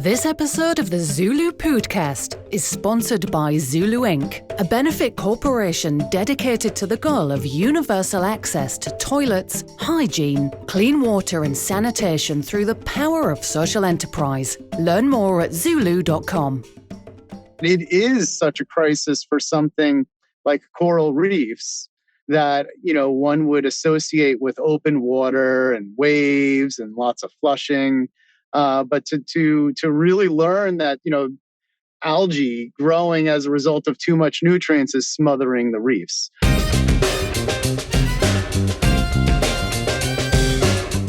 This episode of the ZuLoo Poodcast is sponsored by ZuLoo Inc., a benefit corporation dedicated to the goal of universal access to toilets, hygiene, clean water and sanitation through the power of social enterprise. Learn more at ZuLoo.com. It is such a crisis for something like coral reefs that, one would associate with open water and waves and lots of flushing. But to really learn that, algae growing as a result of too much nutrients is smothering the reefs.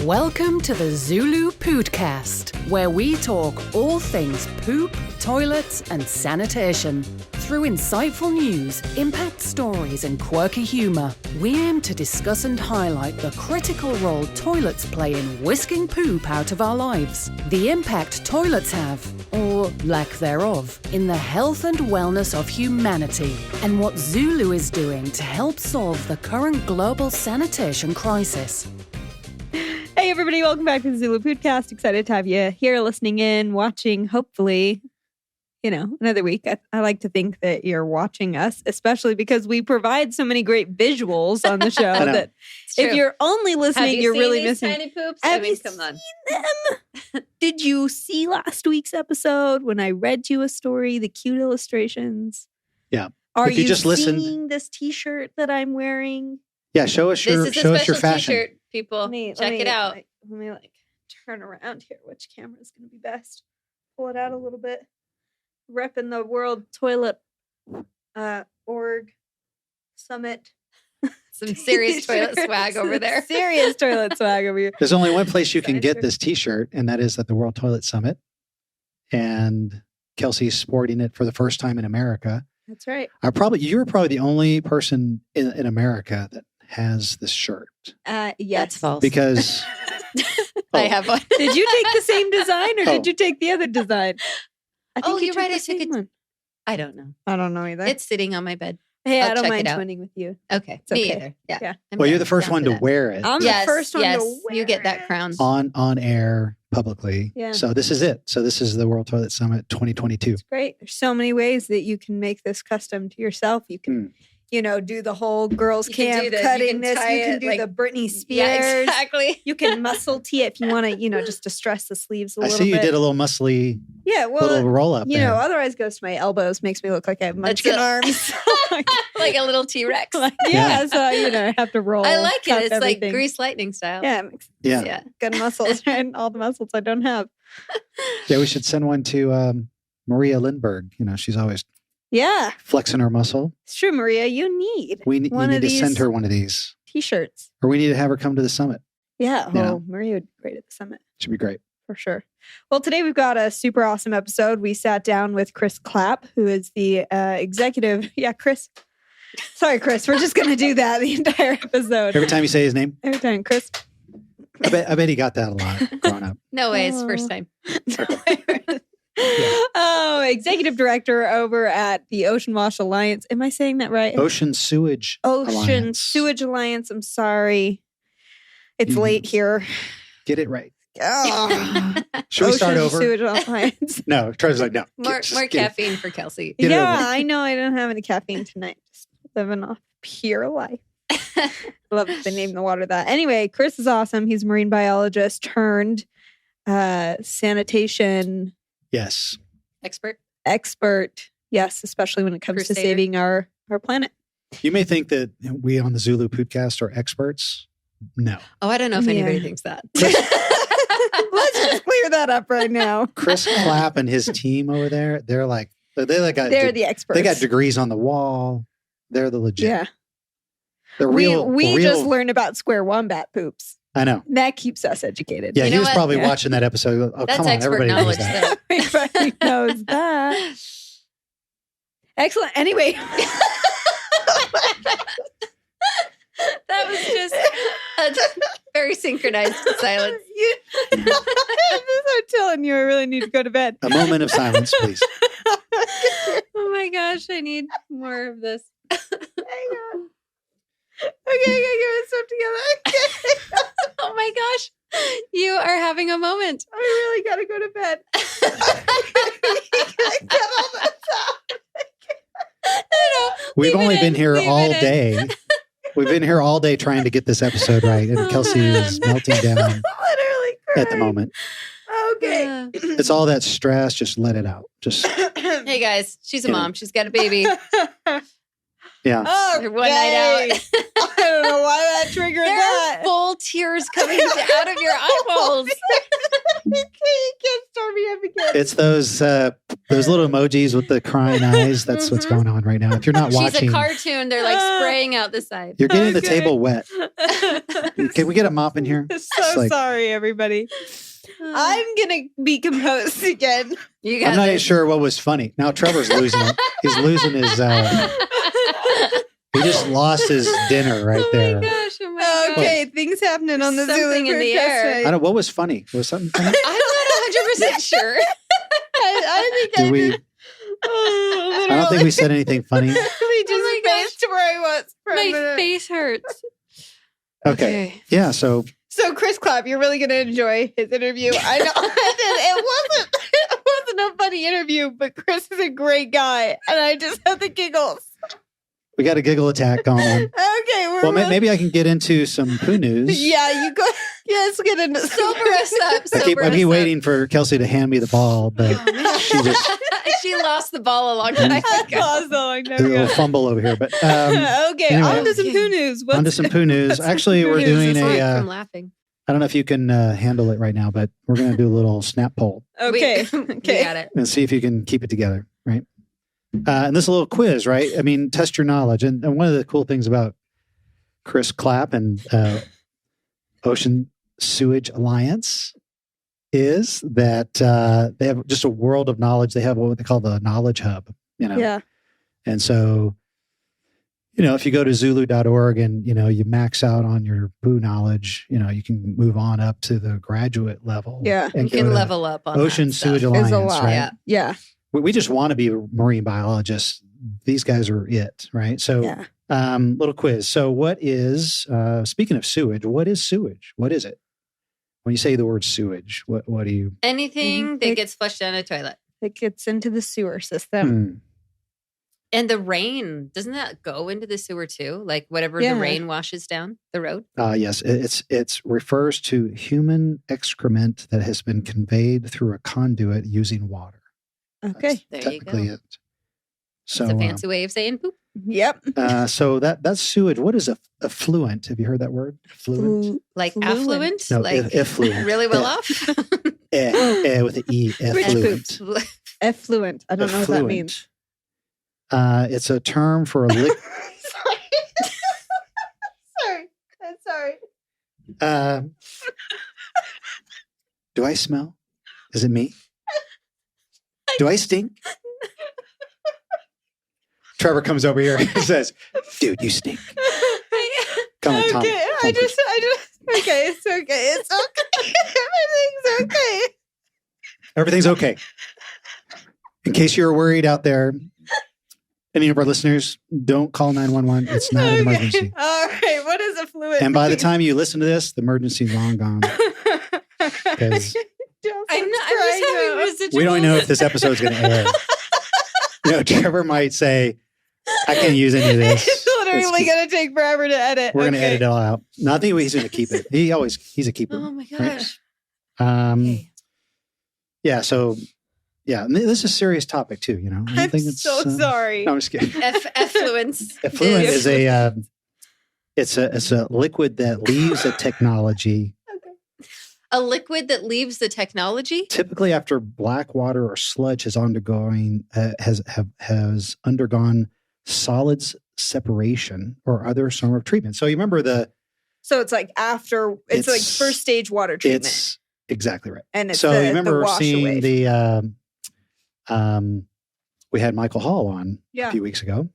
Welcome to the ZuLoo Poodcast, where we talk all things poop, toilets, and sanitation. Through insightful news, impact stories, and quirky humor, we aim to discuss and highlight the critical role toilets play in whisking poop out of our lives, the impact toilets have, or lack thereof, in the health and wellness of humanity, and what ZuLoo is doing to help solve the current global sanitation crisis. Hey everybody, welcome back to the ZuLoo Poodcast. Excited to have you here listening in, watching, hopefully, another week. I like to think that you're watching us, especially because we provide so many great visuals on the show that if you're only listening, you're really missing. Tiny poops? Come on. Them? Did you see last week's episode when I read you a story, the cute illustrations? Yeah. Are if you just seeing listened, this t-shirt that I'm wearing? Yeah, show us your This is a special fashion. t-shirt, people. Check it out. Let me turn around here. Which camera is going to be best? Pull it out a little bit. Repping the World Toilet Org Summit. Some serious toilet swag over there. Serious toilet swag over here. There's only one place you can get this t-shirt, and that is at the World Toilet Summit. And Kelsey's sporting it for the first time in America. That's right. You're probably the only person in America that has this shirt. Yes. That's false. Because I have one. Did you take the same design or did you take the other design? I think you're right. The I took same it. one. I don't know. I don't know either. It's sitting on my bed. Hey, I I'll don't check mind it out. twinning with you. Okay. It's okay. Me either. Yeah. well, you're the first one to wear it I'm the first one to wear You get that it. crown. on air publicly. Yeah. So this is it. So this is the World Toilet Summit 2022. It's great. There's so many ways that you can make this custom to yourself. You can, do the whole girls You can camp do cutting you can this. tie You can it do like- the Britney Spears. Yeah, exactly. You can muscle tee it if you want to, just distress the sleeves a I little see bit. you did a little muscly little roll up there. Otherwise goes to my elbows, makes me look like I have munchkin arms. Like a little T-Rex. So, I have to roll. I like cuff it. It's everything. like Grease Lightning style. Yeah. Yeah. Good muscles, right? All the muscles I don't have. Yeah, we should send one to Maria Lindbergh. She's always flexing her muscle. It's true, Maria. You need You need to send her one of these T-shirts. Or we need to have her come to the summit. Yeah. Maria would be great at the summit. Should be great. For sure. Well, today we've got a super awesome episode. We sat down with Chris Clapp, who is the executive. Yeah, Chris. Sorry, Chris. We're just going to do that the entire episode. Every time you say his name? Every time, Chris. I bet he got that a lot growing up. No way. It's first time. Executive director over at the Ocean Wash Alliance. Am I saying that right? Ocean Sewage Alliance. Sewage Alliance. I'm sorry. It's late here. Get it right. Oh. Should we start over? Sewage Alliance. No, Trevor's like, no. More caffeine for Kelsey. I know I don't have any caffeine tonight. Just living off pure life. Love that they named the water that. Anyway, Chris is awesome. He's a marine biologist turned sanitation. Yes. Expert. Yes, especially when it comes Crusader. to saving our planet. You may think that we on the ZuLoo Poodcast are experts. No. Oh, I don't know if anybody thinks that. Let's just clear that up right now. Chris Clapp and his team over there, they're the experts. They got degrees on the wall. They're the legit. Yeah. The real. We just learned about square wombat poops. I know. That keeps us educated. Yeah, he was probably watching that episode. Oh, That's come on, expert everybody knows knowledge. that. Everybody knows that. Excellent. Anyway. That was just a very synchronized silence. I'm telling you, I really need to go to bed. A moment of silence, please. Oh my gosh, I need more of this. Hang on. Okay, I gotta get myself together. Oh Oh my gosh. You are having a moment. I really gotta go to bed. Get all this out. We've Leave it only been in, here leave all it in. day. We've been here all day trying to get this episode right, and Kelsey is melting down Literally at the moment. Okay. It's all that stress. Just let it out. Just Hey guys, she's a You know. mom. She's got a baby. yeah. Oh, One night out. I don't know why that triggered There that. are full tears coming out of your eyeballs. You can't start me up again. It's those little emojis with the crying eyes. That's what's going on right now. If you're not She's watching, a cartoon. They're like spraying out the side. you're getting the Okay. table wet. Can we get a mop in here? So like- sorry, everybody. I'm gonna be composed again. You got I'm not even this. sure what was funny. Now Trevor's losing it. He's losing his. He just lost his dinner right there. Oh my gosh. Oh my gosh. Okay, things happening on the Something ZuLoo in the Podcast air. tonight. I don't. What was funny? Was something funny? I'm not 100% sure. I think Do I we? just. Oh, I don't think we said anything funny. We just Oh my gosh. spaced where I was for a My minute. face hurts. Okay. Yeah. So So, Chris Clapp, you're really going to enjoy his interview. I know it wasn't a funny interview, but Chris is a great guy, and I just had the giggles. we got a giggle attack going on. Okay, we're Well, maybe I can get into some poo news. Yeah, you go. Yes, get into Sober us up. I keep Sober us up. waiting for Kelsey to hand me the ball, but Oh, man. she just She lost the ball a long time I ago. paused a long time a little ago. fumble over here. But Okay, anyway. on to some poo news. on to some poo news. what's Actually, some we're poo doing news? It's like a. from laughing. I don't know if you can handle it right now, but we're going to do a little snap poll Okay, We okay. got it. and see if you can keep it together, right? And this is a little quiz, right? I mean, test your knowledge. And one of the cool things about Chris Clapp and Ocean Sewage Alliance is that they have just a world of knowledge. They have what they call the knowledge hub, you know? Yeah. And so, you know, if you go to ZuLoo.org and, you know, you max out on your poo knowledge, you know, you can move on up to the graduate level. Yeah. and You go can to level up on Ocean that stuff. Sewage It's Alliance, a lot. right? Yeah. Yeah. We just want to be marine biologists. These guys are it, right? So, Yeah. little quiz. So, what is, speaking of sewage, what is sewage? What is it? When you say the word sewage, what do you, Anything Mhm. that gets flushed down a toilet. It gets into the sewer system. And the rain, doesn't that go into the sewer too? Like whatever Yeah. the rain washes down the road? Yes, it's refers to human excrement that has been conveyed through a conduit using water. Okay. There you Technically go. it. So, It's a fancy way of saying poop. Yep. so that's sewage. What is effluent? Have you heard that word? Effluent? Like Fluent. affluent? No, like effluent. really well Eh, off? with an E. Effluent. Effluent. I don't know what that means. It's a term for a liquid. Sorry. I'm sorry. Do I smell? Is it me? Do I stink? Trevor comes over here and says, "Dude, you stink." Come on, Tom. Okay. I Tom, just, okay. It's okay. It's okay. Everything's okay. Everything's okay. In case you're worried out there, any of our listeners, don't call 911. It's not an emergency. All right. What is a fluid? And by the time you listen to this, the emergency's long gone. Because I'm just having residual. we don't know if this episode's going to air. You know, Trevor might say, "I can't use any of this." It's literally It's- going to take forever to edit. We're going to Okay. edit it all out. No, I think he's going to keep it. He's a keeper. Oh my Right? gosh. Okay. Yeah. So, yeah, and this is a serious topic too. You know, I don't I'm think it's so sorry. No, I'm just kidding. Effluence. Effluent is it's a liquid that leaves a technology A liquid that leaves the technology? typically after black water or sludge has undergone solids separation or other form of treatment. So you remember So it's like after, it's like It's- first stage water treatment. it's exactly right. And it's So the, you remember the wash seeing away. we had Michael Hall on Yeah. a few weeks ago,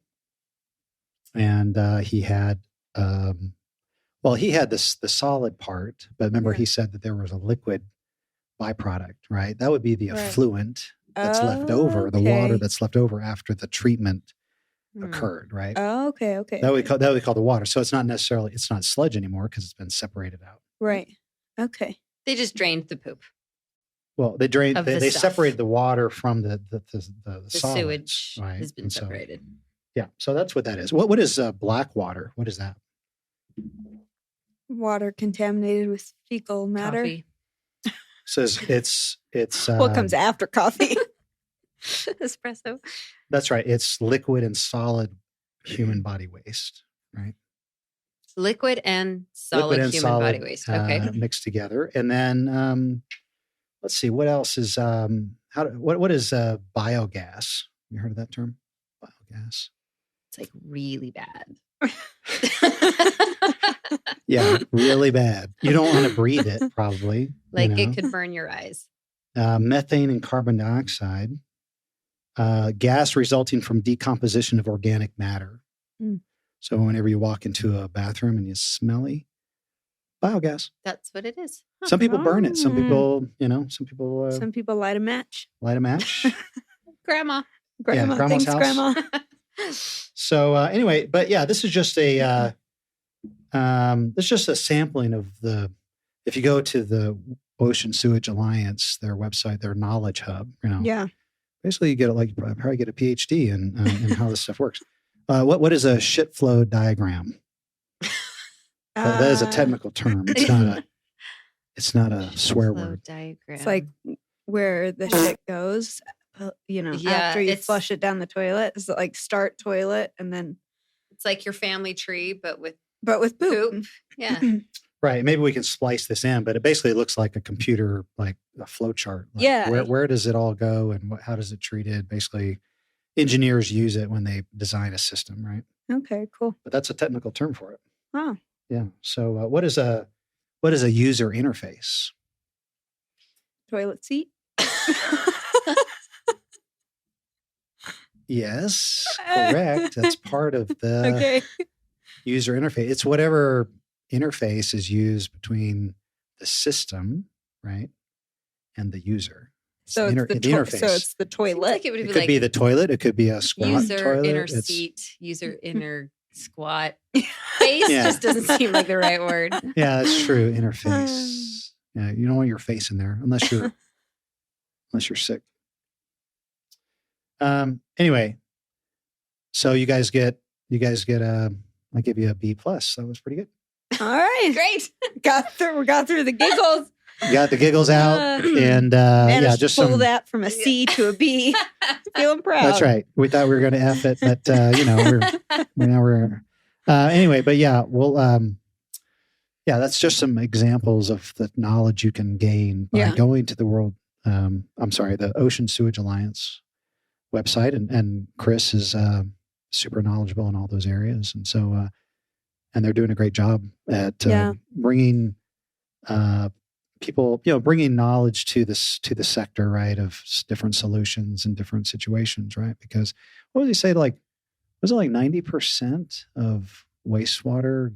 and he had he had the solid part, but remember Yeah. he said that there was a liquid byproduct, right? That would be the Right. effluent that's left Oh, over, the water okay. that's left over after the treatment Hmm. occurred, right? Oh, okay. Okay. That would call the water. So it's not sludge anymore because it's been separated out. Right. Okay. They just drained the poop. Well, they drained. Of the They stuff. separated the water from the The solids, sewage right? has been And so, separated. yeah, so that's what that is. What is black water? What is that? Water contaminated with fecal matter. Coffee. Says it's What comes after coffee? Espresso. That's right. It's liquid and solid human body waste, right? Liquid and solid human body waste. Okay. Mixed together, and then let's see what else is what is biogas? You heard of that term? Biogas. It's like really bad. Yeah, really bad. You don't want to breathe it, probably. Like you know? it could burn your eyes. Methane and carbon dioxide. Gas resulting from decomposition of organic matter. Mm. So whenever you walk into a bathroom and it's smelly, biogas. That's what it is. Huh. Some people burn it. Some Oh. people, Some people light a match. light a match. Grandma. Grandma, grandma's thanks, house. Grandma. So anyway, but yeah, this is just a sampling of if you go to the Ocean Sewage Alliance, their website, their knowledge hub, Yeah. basically you get probably get a PhD in how this stuff works. What is a shit flow diagram? That is a technical term. It's not a swear Flow word. diagram. It's like where the shit goes, Yeah, after you it's- flush it down the toilet. It's like start toilet and then, it's like your family tree, but with but with poop. poop. Yeah. Right. Maybe we can splice this in, but it basically looks like a computer, like a flow chart. Like Yeah. Where does it all go and how does it treated? Basically, engineers use it when they design a system, right? Okay, cool. But that's a technical term for it. Oh, Yeah. So what is a user interface? toilet seat. Yes, correct. That's part of the Okay. user interface. It's whatever interface is used between the system, right, and the user. So the it's the interface. so it's the Seems toilet. like it would It be could like be the toilet. It could be a squat user toilet. inner It's- seat, user inner squat. Face Yeah. just doesn't seem like the right word. Yeah, that's true. Interface. Yeah, you don't want your face in there unless you're sick. Anyway, so you guys get I give you a B+. That was pretty good. All right. Great. We got through the giggles. You got the giggles out and Managed yeah, to just pull some. that from a C to a B. Feeling proud. That's right. We thought we were going to F it, but we're anyway. But yeah, we'll that's just some examples of the knowledge you can gain by Yeah. going to the Ocean Sewage Alliance website, and Chris is super knowledgeable in all those areas, and so and they're doing a great job at bringing people, bringing knowledge to the sector, right, of different solutions and different situations, right? Because what would you say, was it like 90% of wastewater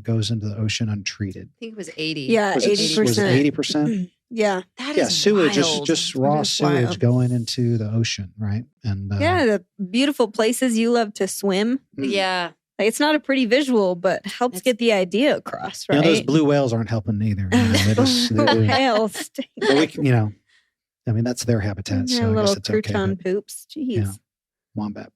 goes into the ocean untreated? I think it was 80. Yeah, Was it 80%. 80%? Yeah. That Yeah, is sewage, wild. just raw That is sewage wild. going into the ocean, right? And Yeah, the beautiful places you love to swim. Yeah. Like, it's not a pretty visual, but helps get the idea across, right? those blue whales aren't helping either. They just, they- Hell, stink. but we can, I mean, that's their habitat, They're so I little guess it's okay. crouton But poops. Jeez. Yeah. wombat.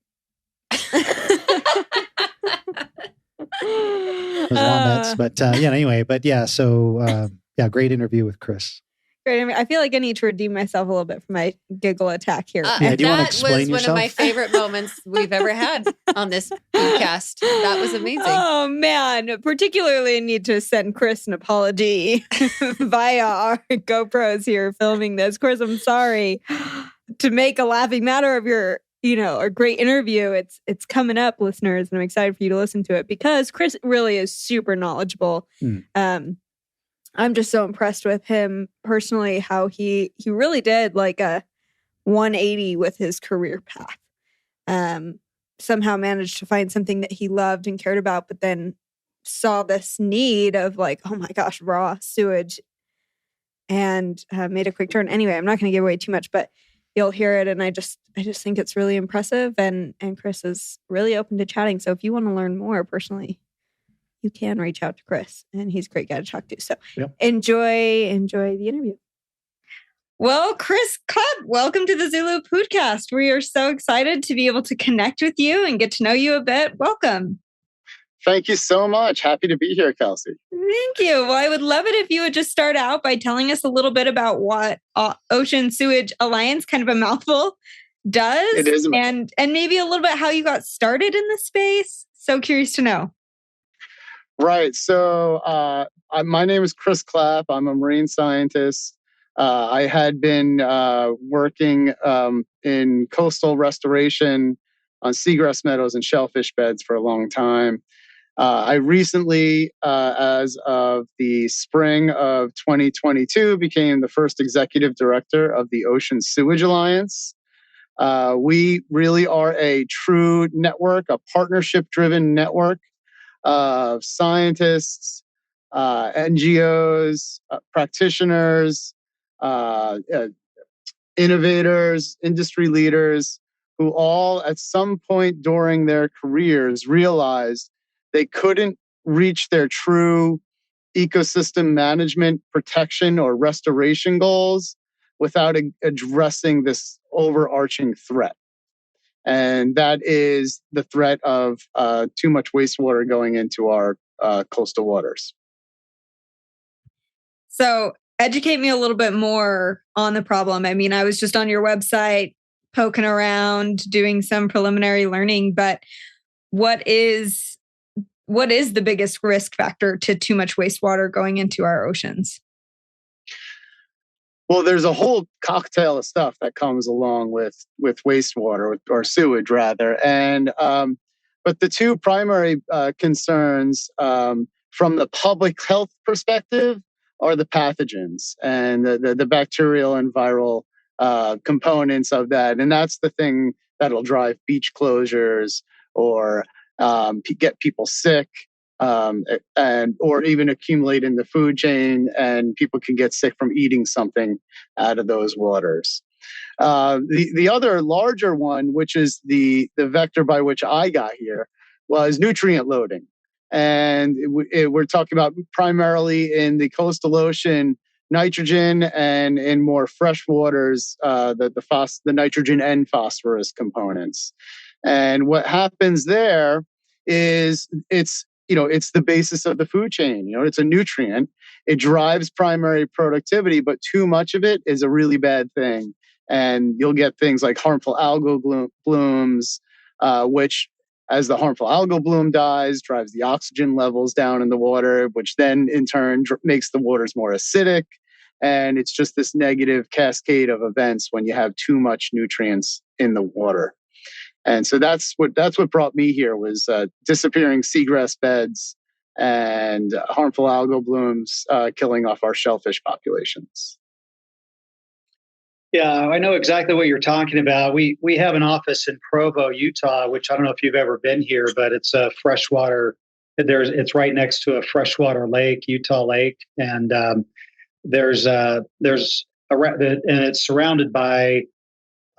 Those wombats. But anyway, so great interview with Chris. Great. I mean, I feel like I need to redeem myself a little bit for my giggle attack here. Yeah, do you wanna that explain was one yourself? of my favorite moments we've ever had on this podcast. That was amazing. Oh man, particularly I need to send Chris an apology via our GoPros here filming this. Chris, I'm sorry to make a laughing matter of your, a great interview. It's coming up, listeners, and I'm excited for you to listen to it because Chris really is super knowledgeable. I'm just so impressed with him personally, how he really did like a 180 with his career path. Somehow managed to find something that he loved and cared about, but then saw this need of like, oh my gosh, raw sewage, and made a quick turn. Anyway, I'm not going to give away too much, but you'll hear it. And I just think it's really impressive. And Chris is really open to chatting. So if you want to learn more personally, you can reach out to Chris, and he's a great guy to talk to. So Yep. enjoy the interview. Well, Chris Clapp, welcome to the ZuLoo Poodcast. We are so excited to be able to connect with you and get to know you a bit. Welcome. Thank you so much. Happy to be here, Kelsey. Thank you. Well, I would love it if you would just start out by telling us a little bit about what Ocean Sewage Alliance, kind of a mouthful, does. It is and maybe a little bit how you got started in the space. So curious to know. Right. So my name is Chris Clapp. I'm a marine scientist. I had been working in coastal restoration on seagrass meadows and shellfish beds for a long time. I recently, as of the spring of 2022, became the first executive director of the Ocean Sewage Alliance. We really are a true network, a partnership-driven network of scientists, NGOs, practitioners, innovators, industry leaders, who all at some point during their careers realized they couldn't reach their true ecosystem management, protection, or restoration goals without addressing this overarching threat. And that is the threat of too much wastewater going into our coastal waters. So educate me a little bit more on the problem. I mean, I was just on your website poking around, doing some preliminary learning, but what is the biggest risk factor to too much wastewater going into our oceans? Well, there's a whole cocktail of stuff that comes along with wastewater, or sewage rather. And but the two primary concerns from the public health perspective are the pathogens and the bacterial and viral components of that. And that's the thing that'll drive beach closures or get people sick, and or even accumulate in the food chain, and people can get sick from eating something out of those waters. The other larger one, which is the vector by which I got here, was nutrient loading. And we're talking about primarily in the coastal ocean, nitrogen, and in more fresh waters, the nitrogen and phosphorus components. And what happens there is it's the basis of the food chain. It's a nutrient. It drives primary productivity, but too much of it is a really bad thing. And you'll get things like harmful algal blooms, which, as the harmful algal bloom dies, drives the oxygen levels down in the water, which then in turn makes the waters more acidic. And it's just this negative cascade of events when you have too much nutrients in the water. And so that's what brought me here, was disappearing seagrass beds and harmful algal blooms killing off our shellfish populations. Yeah, I know exactly what you're talking about. We have an office in Provo, Utah, which I don't know if you've ever been here, but it's a freshwater. It's right next to a freshwater lake, Utah Lake, and and it's surrounded by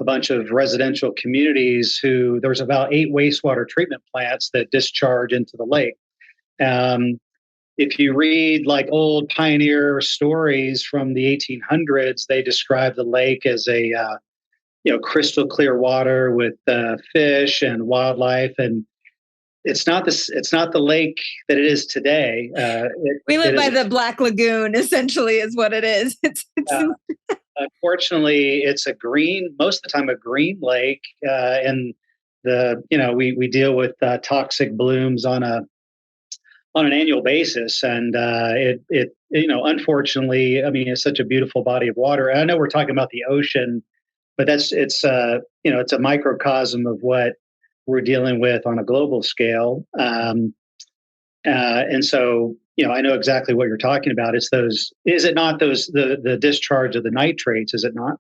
a bunch of residential communities. There's about 8 wastewater treatment plants that discharge into the lake. If you read like old pioneer stories from the 1800s, they describe the lake as a crystal clear water with fish and wildlife, and it's not the lake that it is today. We live by the Black Lagoon, essentially, is what it is. Unfortunately, it's most of the time a green lake, and we deal with toxic blooms on an annual basis, and unfortunately, I mean, it's such a beautiful body of water. And I know we're talking about the ocean, but it's a microcosm of what we're dealing with on a global scale. And so, I know exactly what you're talking about. Is it not the discharge of the nitrates? Is it not?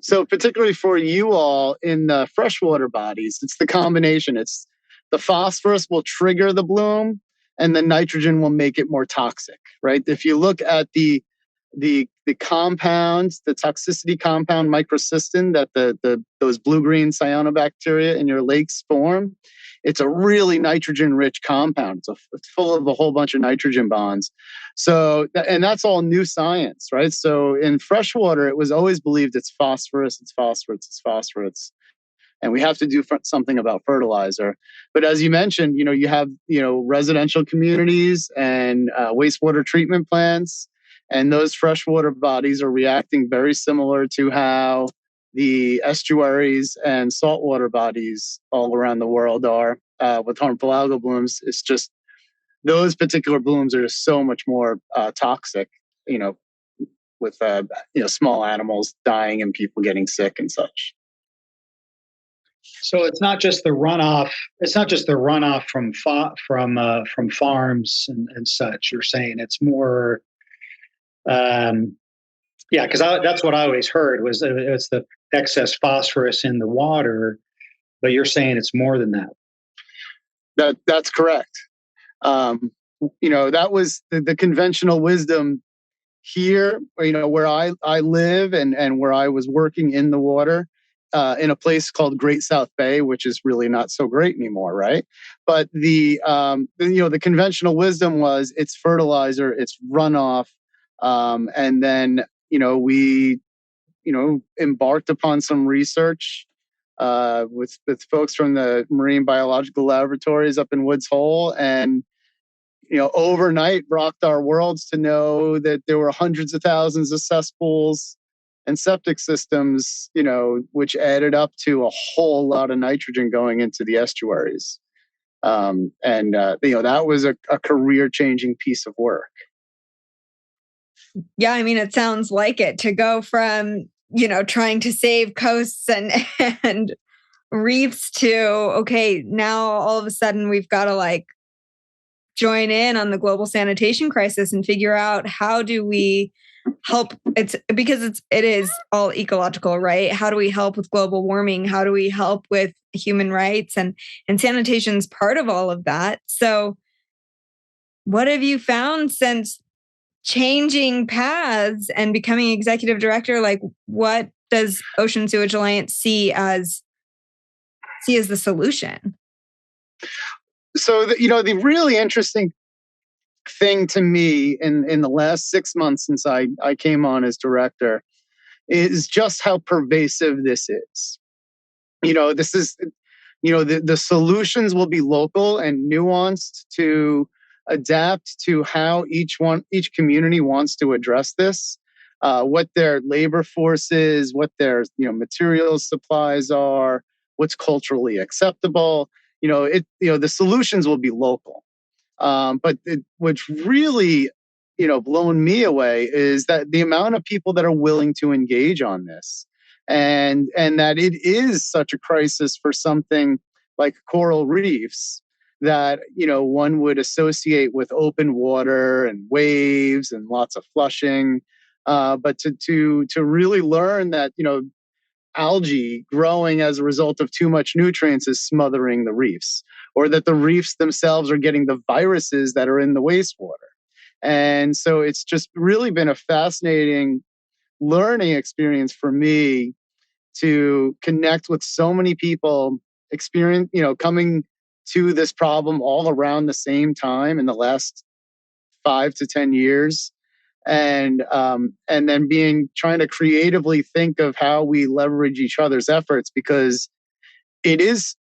So particularly for you all in the freshwater bodies, it's the combination. It's the phosphorus will trigger the bloom, and the nitrogen will make it more toxic, right? If you look at the the compounds, the toxicity compound microcystin that those blue-green cyanobacteria in your lakes form. It's a really nitrogen-rich compound. It's full of a whole bunch of nitrogen bonds. So, and that's all new science, right? So in freshwater, it was always believed it's phosphorus, it's phosphorus, it's phosphorus. And we have to do something about fertilizer. But as you mentioned, you have, residential communities and wastewater treatment plants. And those freshwater bodies are reacting very similar to how the estuaries and saltwater bodies all around the world are with harmful algal blooms. It's just those particular blooms are just so much more toxic, with small animals dying and people getting sick and such. So it's not just the runoff. It's not just the runoff from farms and such. You're saying it's more. Because that's what I always heard was it's the excess phosphorus in the water, but you're saying it's more than that. That's correct. That was the conventional wisdom here, where I live and where I was working in the water, in a place called Great South Bay, which is really not so great anymore, right? But the conventional wisdom was it's fertilizer, it's runoff, and then we embarked upon some research with folks from the Marine Biological Laboratories up in Woods Hole, and overnight rocked our worlds to know that there were hundreds of thousands of cesspools and septic systems, which added up to a whole lot of nitrogen going into the estuaries. That was a career-changing piece of work. Yeah, I mean, it sounds like it, to go from, trying to save coasts and reefs to, okay, now all of a sudden we've got to join in on the global sanitation crisis and figure out how do we help. It is all ecological, right? How do we help with global warming? How do we help with human rights? And sanitation's part of all of that. So what have you found since changing paths and becoming executive director? What does Ocean Sewage Alliance see as the solution? So, the really interesting thing to me in the last 6 months since I came on as director is just how pervasive this is. This is, the solutions will be local and nuanced to adapt to how each community wants to address this, what their labor force is, what their materials supplies are, what's culturally acceptable. The solutions will be local. But what's really blown me away is that the amount of people that are willing to engage on this, and that it is such a crisis for something like coral reefs that one would associate with open water and waves and lots of flushing, but to really learn that algae growing as a result of too much nutrients is smothering the reefs, or that the reefs themselves are getting the viruses that are in the wastewater. And so it's just really been a fascinating learning experience for me to connect with so many people coming to this problem all around the same time in the last 5 to 10 years. And then trying to creatively think of how we leverage each other's efforts, because it is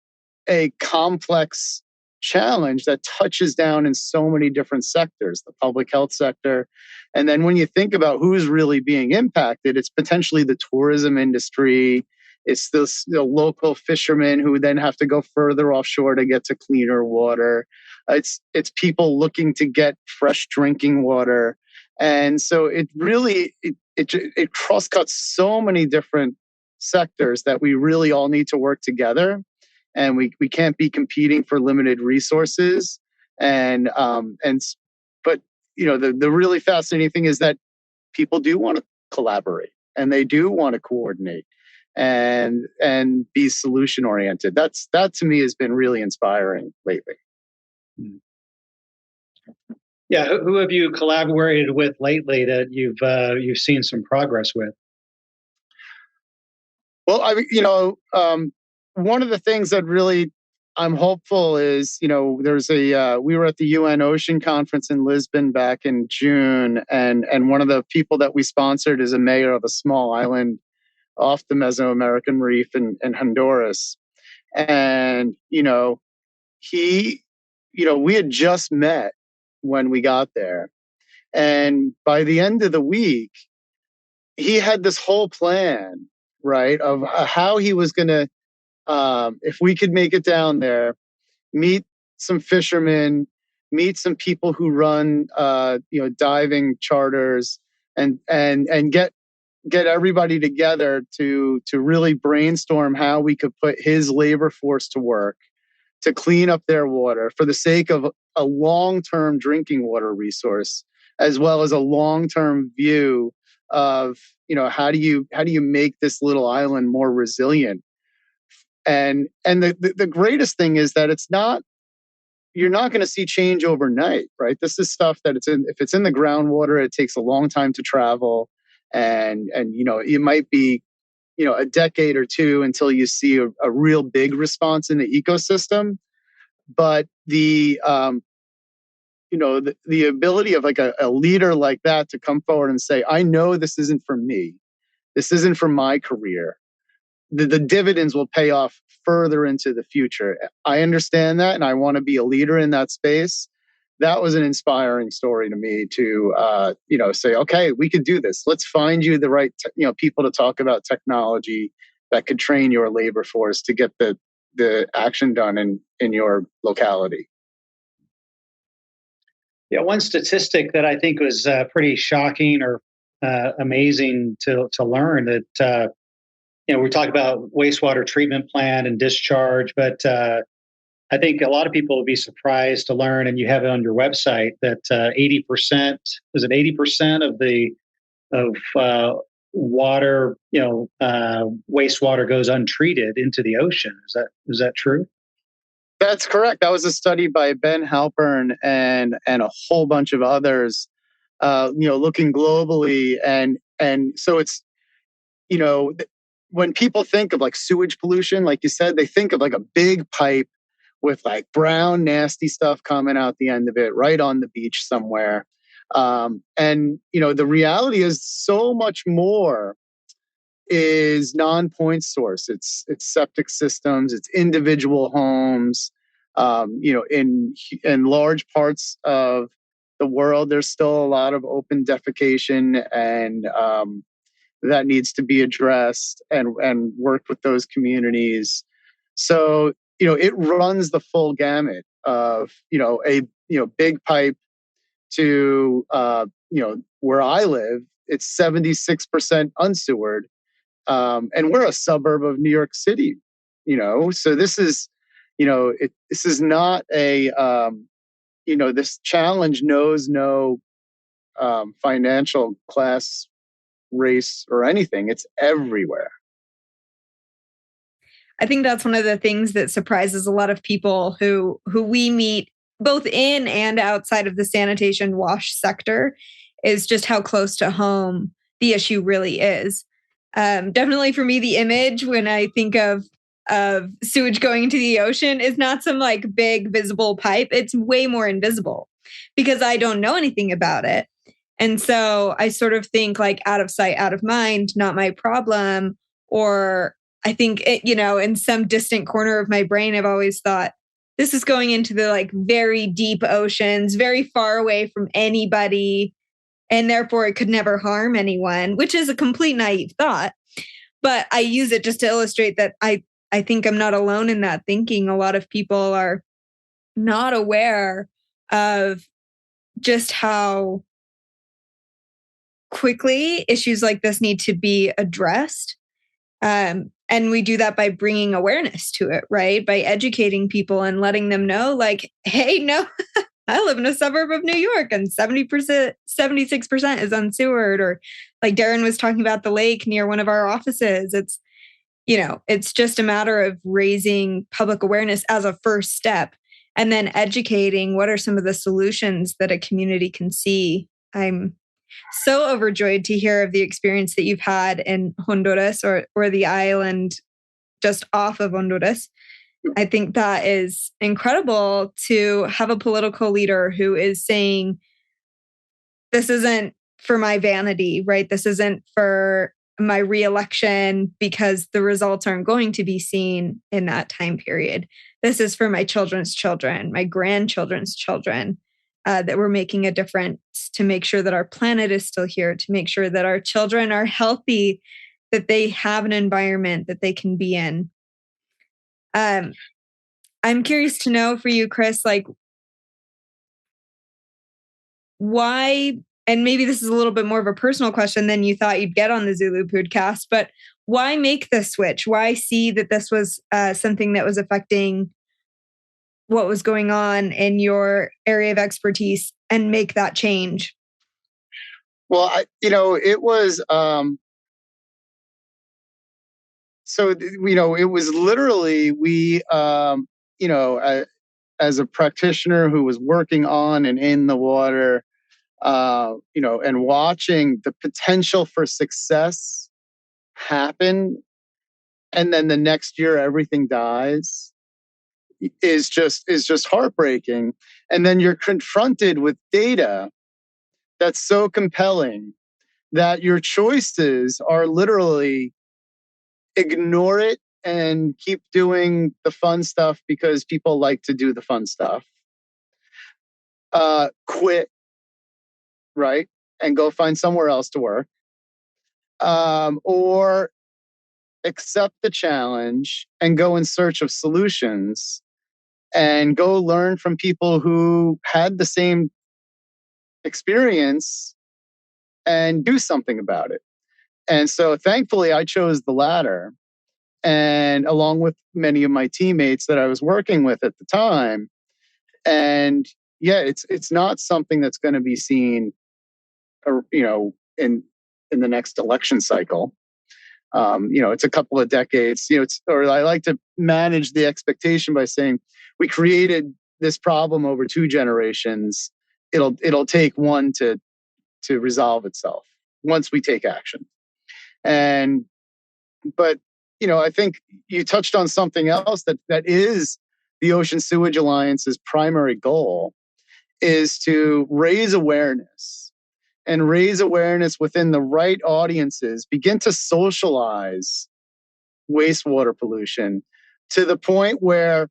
a complex challenge that touches down in so many different sectors, the public health sector. And then when you think about who's really being impacted, it's potentially the tourism industry. It's the local fishermen who then have to go further offshore to get to cleaner water. It's people looking to get fresh drinking water. And so it really, it cross-cuts so many different sectors that we really all need to work together. And we can't be competing for limited resources. But the really fascinating thing is that people do want to collaborate and they do want to coordinate and be solution oriented. That to me has been really inspiring lately. Yeah, who have you collaborated with lately that you've seen some progress with? Well, one of the things that really I'm hopeful is, there's we were at the UN Ocean Conference in Lisbon back in June, and one of the people that we sponsored is a mayor of a small island off the Mesoamerican reef in Honduras. And, we had just met when we got there. And by the end of the week, he had this whole plan, right, of how he was going to, if we could make it down there, meet some fishermen, meet some people who run, diving charters, and get everybody together to really brainstorm how we could put his labor force to work to clean up their water for the sake of a long-term drinking water resource, as well as a long-term view of, how do you make this little island more resilient? And the greatest thing is that you're not going to see change overnight, right? This is stuff that if it's in the groundwater, it takes a long time to travel. And it might be, a decade or two until you see a real big response in the ecosystem. But the ability of like a leader like that to come forward and say, I know this isn't for me. This isn't for my career. The dividends will pay off further into the future. I understand that, and I want to be a leader in that space. That was an inspiring story to me to, say, okay, we could do this. Let's find you the right, people to talk about technology that could train your labor force to get the action done in your locality. Yeah, one statistic that I think was pretty shocking or amazing to learn that, we talk about wastewater treatment plant and discharge, but I think a lot of people will be surprised to learn, and you have it on your website, that 80%, is it 80% of water, wastewater goes untreated into the ocean. Is that true? That's correct. That was a study by Ben Halpern and a whole bunch of others, looking globally. And so it's, when people think of like sewage pollution, like you said, they think of like a big pipe with like brown, nasty stuff coming out the end of it, right on the beach somewhere. The reality is so much more is non-point source. It's septic systems, it's individual homes. In large parts of the world, there's still a lot of open defecation, and that needs to be addressed and work with those communities. So, it runs the full gamut of, a big pipe to, where I live, it's 76% unsewered. And we're a suburb of New York City, so this is, this is not a, this challenge knows no financial class, race, or anything. It's everywhere. I think that's one of the things that surprises a lot of people who we meet both in and outside of the sanitation wash sector, is just how close to home the issue really is. Definitely for me, the image when I think of sewage going into the ocean is not some like big visible pipe. It's way more invisible because I don't know anything about it. And so I sort of think like out of sight, out of mind, not my problem. Or I think, in some distant corner of my brain, I've always thought this is going into the like very deep oceans, very far away from anybody. And therefore it could never harm anyone, which is a complete naive thought. But I use it just to illustrate that I think I'm not alone in that thinking. A lot of people are not aware of just how quickly issues like this need to be addressed. And we do that by bringing awareness to it, right? By educating people and letting them know like, hey, no, I live in a suburb of New York and 76% is unsewered. Or like Darren was talking about the lake near one of our offices. It's, it's just a matter of raising public awareness as a first step. and then educating what are some of the solutions that a community can see. I'm so overjoyed to hear of the experience that you've had in Honduras or the island just off of Honduras. I think that is incredible to have a political leader who is saying, this isn't for my vanity, right? This isn't for my reelection because the results aren't going to be seen in that time period. This is for my children's children, my grandchildren's children, that we're making a difference to make sure that our planet is still here, to make sure that our children are healthy, that they have an environment that they can be in. I'm curious to know for you, Chris, like why, and maybe this is a little bit more of a personal question than you thought you'd get on the ZuLoo Poodcast, but why make the switch? Why see that this was something that was affecting what was going on in your area of expertise and make that change? Well, it was, it was literally, as a practitioner who was working on and in the water, and watching the potential for success happen, and then the next year everything dies, is just heartbreaking. And then you're confronted with data that's so compelling that your choices are literally ignore it and keep doing the fun stuff because people like to do the fun stuff. Quit, right? And go find somewhere else to work. Or accept the challenge and go in search of solutions and go learn from people who had the same experience and do something about it. And so thankfully I chose the latter. And along with many of my teammates that I was working with at the time. And yeah, it's not something that's going to be seen, in the next election cycle. It's a couple of decades. Or I like to manage the expectation by saying we created this problem over 2 generations. It'll take one to resolve itself once we take action. But I think you touched on something else that is the Ocean Sewage Alliance's primary goal, is to raise awareness within the right audiences, begin to socialize wastewater pollution to the point where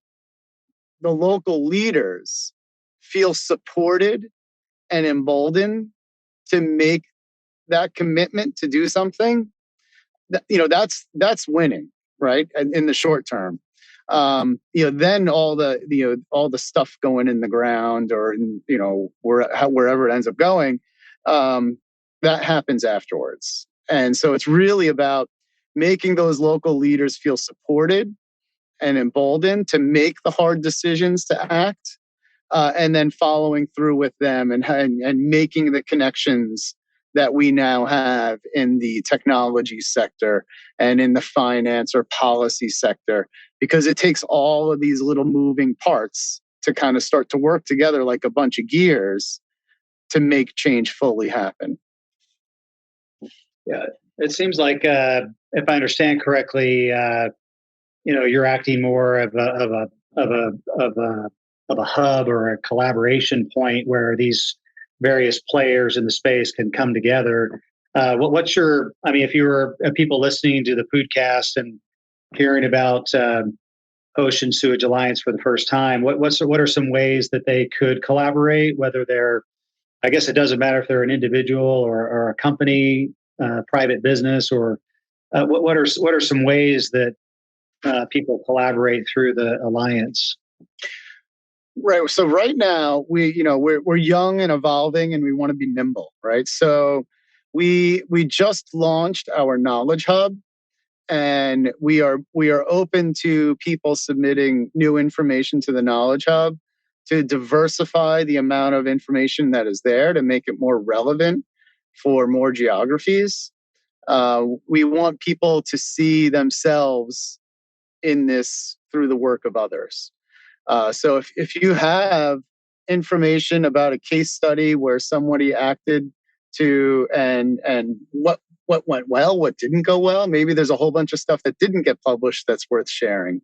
the local leaders feel supported and emboldened to make that commitment to do something. That's winning, right? In the short term. Then all the stuff going in the ground or wherever it ends up going, that happens afterwards. And so it's really about making those local leaders feel supported and emboldened to make the hard decisions to act, and then following through with them and making the connections that we now have in the technology sector and in the finance or policy sector, because it takes all of these little moving parts to kind of start to work together like a bunch of gears to make change fully happen. Yeah, it seems like, if I understand correctly, you're acting more of a hub or a collaboration point where these various players in the space can come together. What's your? I mean, if you were people listening to the Poodcast and hearing about Ocean Sewage Alliance for the first time, what are some ways that they could collaborate? Whether they're, I guess it doesn't matter if they're an individual or a company, private business, or what are some ways that people collaborate through the alliance? Right. So right now we're young and evolving, and we want to be nimble. Right. So we just launched our knowledge hub, and we are open to people submitting new information to the knowledge hub to diversify the amount of information that is there to make it more relevant for more geographies. We want people to see themselves in this through the work of others. So if you have information about a case study where somebody acted to and what went well, what didn't go well, maybe there's a whole bunch of stuff that didn't get published that's worth sharing.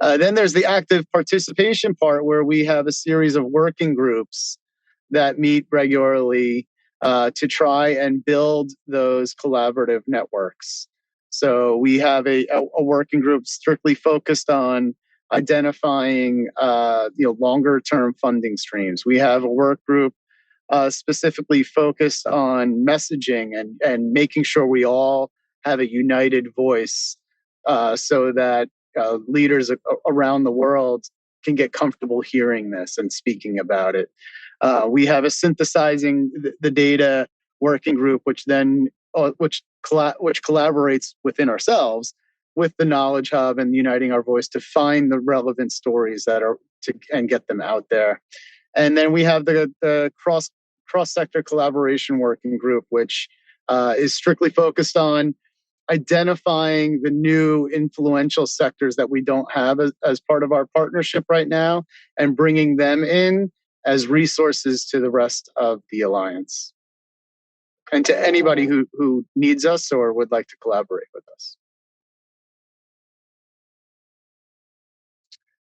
Then there's the active participation part where we have a series of working groups that meet regularly to try and build those collaborative networks. So we have a working group strictly focused on identifying longer term funding streams. We have a work group specifically focused on messaging and making sure we all have a united voice so that leaders around the world can get comfortable hearing this and speaking about it. We have a synthesizing the data working group, which collaborates within ourselves with the Knowledge Hub and uniting our voice to find the relevant stories and get them out there. And then we have the cross-sector collaboration working group, which is strictly focused on identifying the new influential sectors that we don't have as part of our partnership right now and bringing them in as resources to the rest of the Alliance and to anybody who needs us or would like to collaborate with us.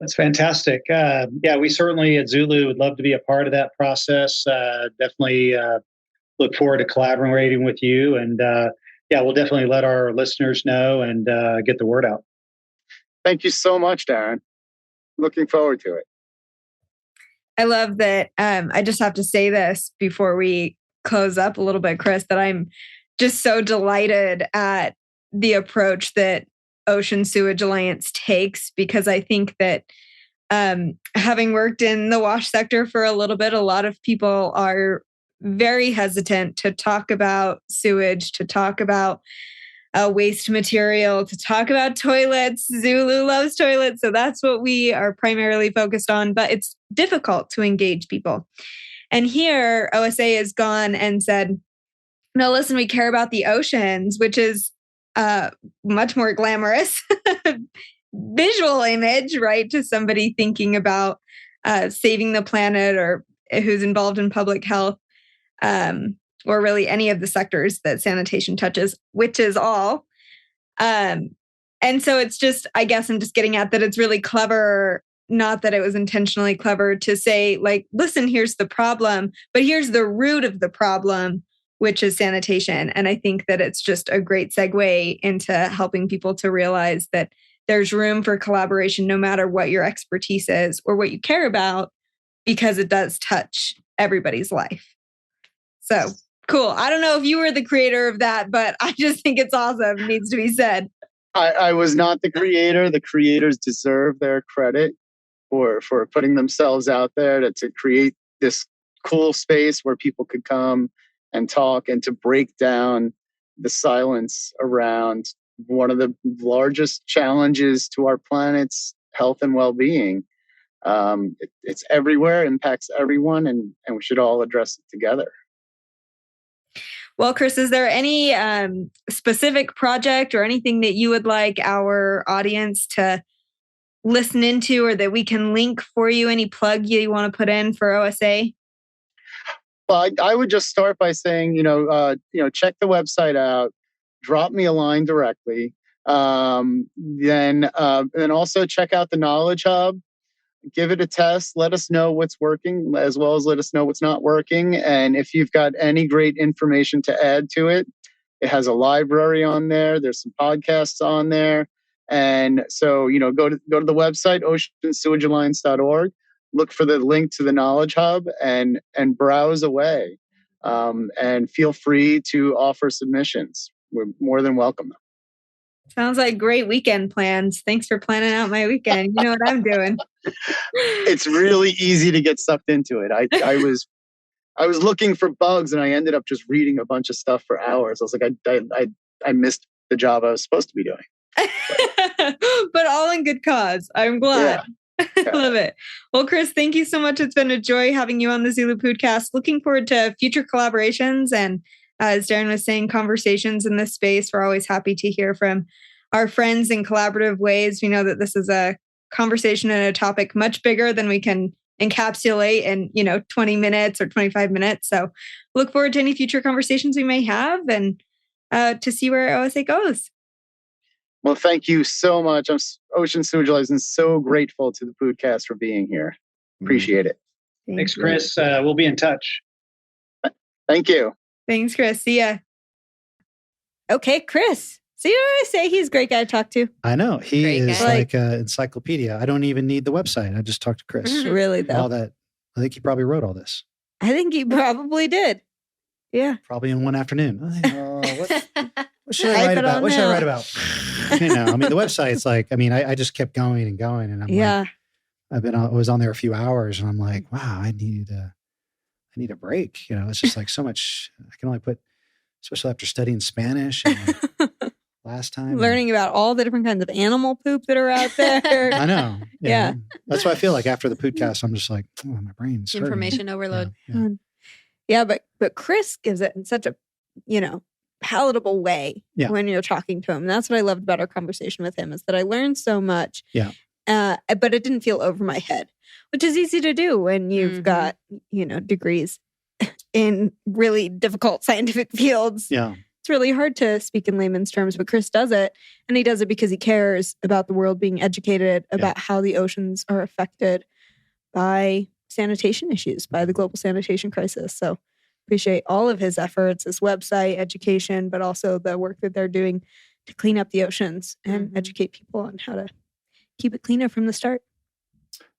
That's fantastic. We certainly at ZuLoo would love to be a part of that process. Definitely look forward to collaborating with you. And we'll definitely let our listeners know and get the word out. Thank you so much, Darren. Looking forward to it. I love that. I just have to say this before we close up a little bit, Chris, that I'm just so delighted at the approach that Ocean Sewage Alliance takes, because I think that having worked in the wash sector for a little bit, a lot of people are very hesitant to talk about sewage, to talk about waste material, to talk about toilets. ZuLoo loves toilets, so that's what we are primarily focused on, but it's difficult to engage people. And here, OSA has gone and said, no, listen, we care about the oceans, which is much more glamorous visual image, right? To somebody thinking about saving the planet or who's involved in public health, or really any of the sectors that sanitation touches, which is all. And so it's just, I guess I'm just getting at that it's really clever, not that it was intentionally clever, to say, like, listen, here's the problem, but here's the root of the problem, which is sanitation. And I think that it's just a great segue into helping people to realize that there's room for collaboration no matter what your expertise is or what you care about, because it does touch everybody's life. So cool. I don't know if you were the creator of that, but I just think it's awesome. It needs to be said. I was not the creator. The creators deserve their credit for putting themselves out there to create this cool space where people could come and talk and to break down the silence around one of the largest challenges to our planet's health and well-being. It's everywhere, impacts everyone, and we should all address it together. Well, Chris, is there any specific project or anything that you would like our audience to listen into or that we can link for you? Any plug you want to put in for OSA? Well, I would just start by saying, check the website out, drop me a line directly. Then also check out the Knowledge Hub. Give it a test. Let us know what's working, as well as let us know what's not working. And if you've got any great information to add to it, it has a library on there. There's some podcasts on there. And so, go to the website, oceansewagealliance.org, look for the link to the Knowledge Hub and browse away. And feel free to offer submissions. We're more than welcome. Sounds like great weekend plans. Thanks for planning out my weekend. You know what I'm doing. It's really easy to get sucked into it. I was looking for bugs and I ended up just reading a bunch of stuff for hours. I was like, I missed the job I was supposed to be doing. But all in good cause. I'm glad. Yeah. Love it. Well, Chris, thank you so much. It's been a joy having you on the ZuLoo Poodcast. Looking forward to future collaborations and, as Darren was saying, conversations in this space. We're always happy to hear from our friends in collaborative ways. We know that this is a conversation and a topic much bigger than we can encapsulate in, 20 minutes or 25 minutes. So look forward to any future conversations we may have and to see where OSA goes. Well, thank you so much. Ocean Sewage Alliance is so grateful to the Poodcast for being here. Appreciate it. Thanks, Chris. We'll be in touch. Thank you. Thanks, Chris. See ya. Okay, Chris. See what I say? He's a great guy to talk to. I know. He Great is guy. like an encyclopedia. I don't even need the website. I just talked to Chris. Really, though. All that. I think he probably wrote all this. I think he probably did. Yeah. Probably in one afternoon. What should I Type write it about? on What should I now. write about? The website's like, I just kept going and going. And I'm Yeah. like, I was on there a few hours and I'm like, wow, I need a break. It's just like so much. I can only put, especially after studying Spanish and last time. Learning about all the different kinds of animal poop that are out there. I know. Yeah. That's what I feel like after the Poodcast. I'm just like, oh, my brain's hurting. Information overload. Yeah. Yeah, but Chris gives it in such a, palatable way when you're talking to him. And that's what I loved about our conversation with him is that I learned so much. Yeah. But it didn't feel over my head, which is easy to do when you've got, degrees in really difficult scientific fields. Yeah. It's really hard to speak in layman's terms, but Chris does it. And he does it because he cares about the world being educated about how the oceans are affected by sanitation issues, by the global sanitation crisis. So appreciate all of his efforts, his website, education, but also the work that they're doing to clean up the oceans and educate people on how to keep it cleaner from the start.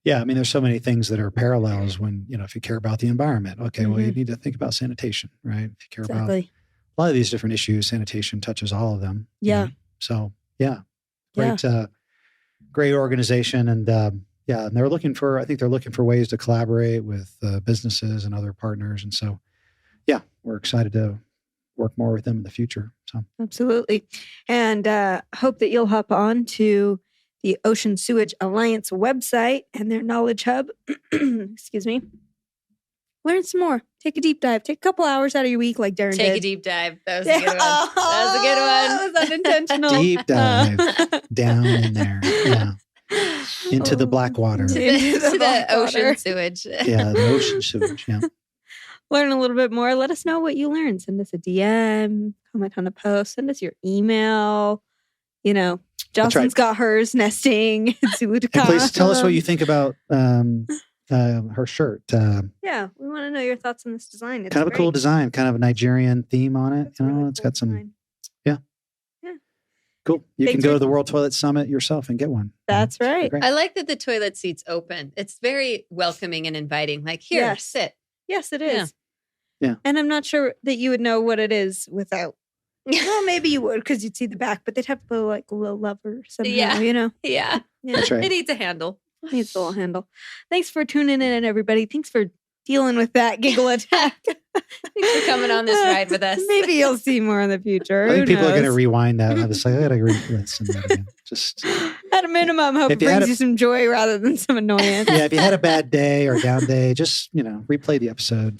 Yeah. There's so many things that are parallels when, if you care about the environment, okay, well, you need to think about sanitation, right? If you care about a lot of these different issues, sanitation touches all of them. Yeah. So, yeah. Great organization. And, and they're looking for ways to collaborate with businesses and other partners. And so, we're excited to work more with them in the future. So absolutely. And hope that you'll hop on to the Ocean Sewage Alliance website and their knowledge hub. Excuse me. Learn some more. Take a deep dive. Take a couple hours out of your week like Darren did. Take a deep dive. That was a good one. That was a good one. That was unintentional. deep dive down in there. Yeah. Into the black water. To the black ocean water. sewage. Yeah, the ocean sewage. Yeah. Learn a little bit more. Let us know what you learned. Send us a DM, comment on a post, send us your email. Jocelyn's got hers nesting at ZuLoo.com. And please tell us what you think about her shirt. Yeah, we want to know your thoughts on this design. It's Kind of a cool great. design, kind of a Nigerian theme on it. It's a really It's cool got some, design. cool. You Thanks can go for- to the World Toilet Summit yourself and get one. That's They're right. great. I like that the toilet seat's open. It's very welcoming and inviting. Like, here, Yes. sit. Yes, it is. Yeah. And I'm not sure that you would know what it is without. Well, maybe you would because you'd see the back, but they'd have to put like a little lever somehow, Yeah. Yeah. Yeah. That's right. It needs a handle. Needs a little handle. Thanks for tuning in, everybody. Thanks for dealing with that giggle attack. Thanks for coming on this ride with us. Maybe you'll see more in the future. I think Who people are going to knows? rewind that. I was like, I got to listen to that again. Just At a minimum, hope it If you had brings a- you some joy rather than some annoyance. if you had a bad day or a down day, just replay the episode.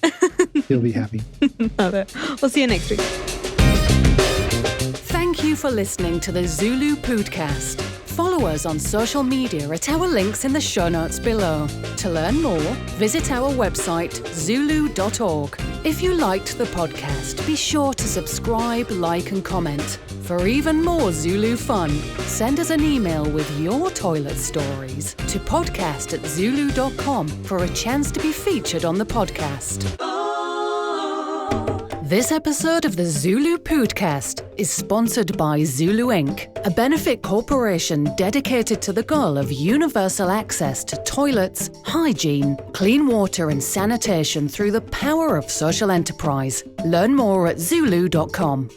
You'll be happy. Love it. We'll see you next week. Thank you for listening to the ZuLoo Poodcast. Follow us on social media at our links in the show notes below. To learn more, visit our website, ZuLoo.org. If you liked the podcast, be sure to subscribe, like, and comment. For even more ZuLoo fun, send us an email with your toilet stories to podcast@ZuLoo.com for a chance to be featured on the podcast. This episode of the ZuLoo Poodcast is sponsored by ZuLoo Inc., a benefit corporation dedicated to the goal of universal access to toilets, hygiene, clean water and sanitation through the power of social enterprise. Learn more at ZuLoo.com.